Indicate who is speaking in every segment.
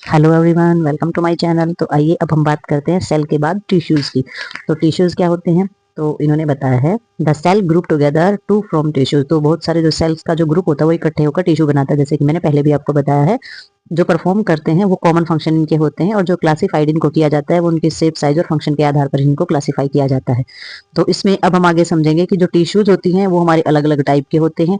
Speaker 1: Hello everyone, welcome to my channel. तो आइए अब हम बात करते हैं सेल के बाद टिश्यूज की। तो टिश्यूज क्या होते हैं, तो इन्होंने बताया है the cell group together to from tissues. तो बहुत सारे जो सेल्स का जो ग्रुप होता है वो इकट्ठे होकर टिश्यू बनाता है, जैसे कि मैंने पहले भी आपको बताया है। जो परफॉर्म करते हैं वो कॉमन फंक्शन इनके होते हैं, और जो क्लासिफाइड इनको किया जाता है वो उनके शेप, साइज और फंक्शन के आधार पर इनको क्लासिफाई किया जाता है। तो इसमें अब हम आगे समझेंगे कि जो टिश्यूज होती हैं वो हमारे अलग अलग टाइप के होते हैं।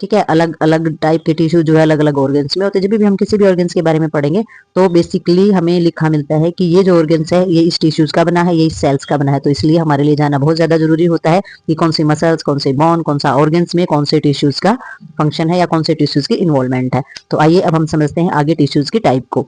Speaker 1: ठीक है, अलग अलग टाइप के टिश्यू जो है अलग अलग ऑर्गन्स में होते हैं। जब भी हम किसी भी ऑर्गन्स के बारे में पढ़ेंगे तो बेसिकली हमें लिखा मिलता है कि ये जो ऑर्गन्स है ये इस टिश्यूज का बना है, ये इस सेल्स का बना है। तो इसलिए हमारे लिए जानना बहुत ज्यादा जरूरी होता है कि कौन सी मसल्स, कौन से बोन, कौन सा ऑर्गन्स में कौन से टिश्यूज का फंक्शन है या कौन से टिश्यूज की इन्वॉल्वमेंट है। तो आइए अब हम समझते हैं आगे टिश्यूज की टाइप को।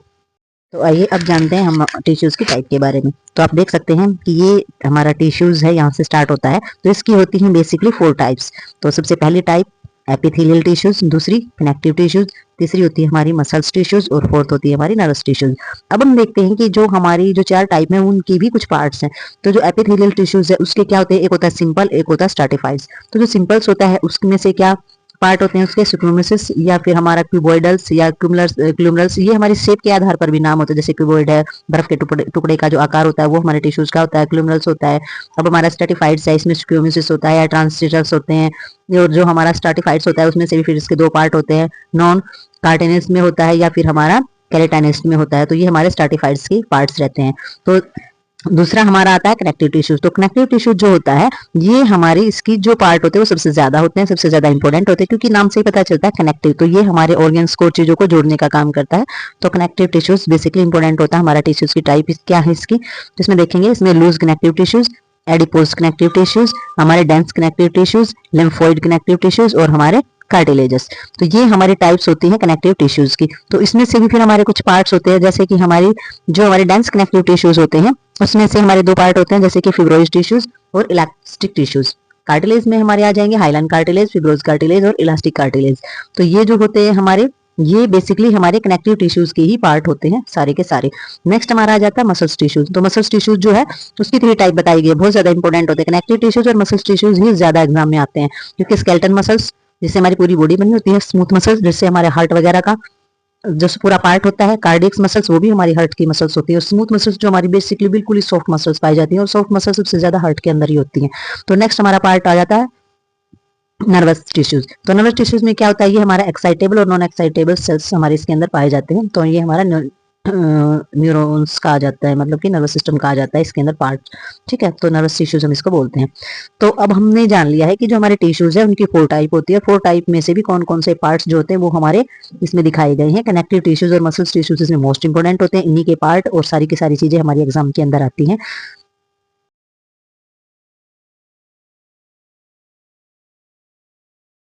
Speaker 1: तो आइए अब जानते हैं हम टिश्यूज की टाइप के बारे में। तो आप देख सकते हैं कि ये हमारा टिश्यूज है, यहाँ से स्टार्ट होता है। तो इसकी होती है बेसिकली 4 टाइप्स। तो सबसे पहली टाइप एपिथेलियल टिश्यूज, दूसरी कनेक्टिव टिश्यूज, तीसरी होती है हमारी मसल्स टिश्यूज, और फोर्थ होती है हमारी नर्वस टिश्यूज। अब हम देखते हैं कि जो हमारी जो 4 टाइप में उनकी भी कुछ पार्ट्स हैं। तो जो एपिथेलियल टिश्यूज है उसके क्या होते हैं, एक होता है सिंपल, एक होता है स्ट्रैटिफाइड्स। तो जो सिंपल्स होता है उसमें से क्या पार्ट होते हैं उसके, स्क्विमोसिस या फिर हमारा क्यूबॉइडल्स या क्यूमुलर्स। ये हमारी शेप के आधार पर भी नाम होते हैं, जैसे क्यूबॉइड है, बर्फ के टुकड़े टुकड़े का जो आकार होता है वो हमारे टिश्यूज का होता है, क्यूमुलर्स होता है। अब हमारा स्ट्रैटिफाइड्स है, इसमें स्क्विमोसिस होता है या ट्रांसलेटर्स होते हैं। और जो हमारा स्ट्रैटिफाइड्स होता है उसमें से भी फिर इसके 2 पार्ट होते हैं, नॉन कार्टेनिस में होता है या फिर हमारा केराटिनिस्ट में होता है। तो ये हमारे स्ट्रैटिफाइड्स के पार्ट्स रहते हैं। तो दूसरा हमारा आता है कनेक्टिव टिश्यूज। तो कनेक्टिव टिश्यूज जो होता है ये हमारी इसकी जो पार्ट होते हैं वो सबसे ज्यादा होते हैं, सबसे ज्यादा इंपॉर्टेंट होते हैं, क्योंकि नाम से ही पता चलता है कनेक्टिव। तो ये हमारे ऑर्गन्स को, चीजों को जोड़ने का काम करता है। तो कनेक्टिव टिश्यूज बेसिकली इंपॉर्टेंट होता है। हमारा टिश्यूज की टाइप क्या है इसकी, तो इसमें देखेंगे इसमें loose connective tissues, adipose connective tissues, हमारे dense connective tissues, lymphoid connective tissues और हमारे कार्टिलेजस। तो ये हमारी टाइप्स होती हैं कनेक्टिव टिश्यूज की। तो इसमें से भी फिर हमारे कुछ पार्ट्स होते हैं, जैसे कि हमारे डेंस कनेक्टिव टिश्यूज होते हैं उसमें से हमारे 2 पार्ट होते हैं, जैसे कि फिब्रोइड टिश्यूज और इलास्टिक टिश्यूज। कार्टिलेज में हमारे आ जाएंगे हाइलाइन कार्टिलेज, फिब्रोज कार्टिलेज और इलास्टिक कार्टिलेज। तो ये जो होते हैं हमारे, ये बेसिकली हमारे कनेक्टिव टिश्यूज के ही पार्ट होते हैं सारे के सारे। नेक्स्ट हमारा आ जाता है मसल्स टिश्यूज। तो मसल्स टिश्यूज जो है उसकी 3 टाइप बताई गई, बहुत ज्यादा इंपॉर्टेंट होते हैं। कनेक्टिव टिश्यूज और मसल्स टिश्यूज ही ज्यादा एग्जाम में आते हैं, क्योंकि स्केलेटन मसल्स जिससे हमारी पूरी बॉडी बनी होती है, स्मूथ मसल्स जिससे हमारे हार्ट वगैरह का जो पूरा पार्ट होता है, कार्डियक मसल्स वो भी हमारी हार्ट की मसल्स होती है, और स्मूथ मसल्स जो हमारी बेसिकली बिल्कुल ही सॉफ्ट मसल्स पाई जाती हैं, और सॉफ्ट मसल्स सबसे ज्यादा हार्ट के अंदर ही होती हैं। तो नेक्स्ट हमारा पार्ट आ जाता है नर्वस टिश्यूज। तो नर्वस टिश्यूज में क्या होता है, ये हमारा एक्साइटेबल और नॉन एक्साइटेबल सेल्स हमारे इसके अंदर पाए जाते हैं। तो ये हमारा न्यूरॉन्स का आ जाता है, मतलब कि नर्वस सिस्टम का आ जाता है इसके अंदर पार्ट। ठीक है, तो नर्वस टिश्यूज हम इसको बोलते हैं। तो अब हमने जान लिया है कि जो हमारे टिश्यूज है उनकी 4 टाइप होती है। 4 टाइप में से भी कौन कौन से पार्ट्स जो होते हैं वो हमारे इसमें दिखाए गए हैं। कनेक्टिव टिश्यूज और मसल्स टिश्यूज इसमें मोस्ट इंपोर्टेंट होते हैं, इन्हीं के पार्ट और सारी की सारी चीजें हमारी एग्जाम के अंदर आती हैं।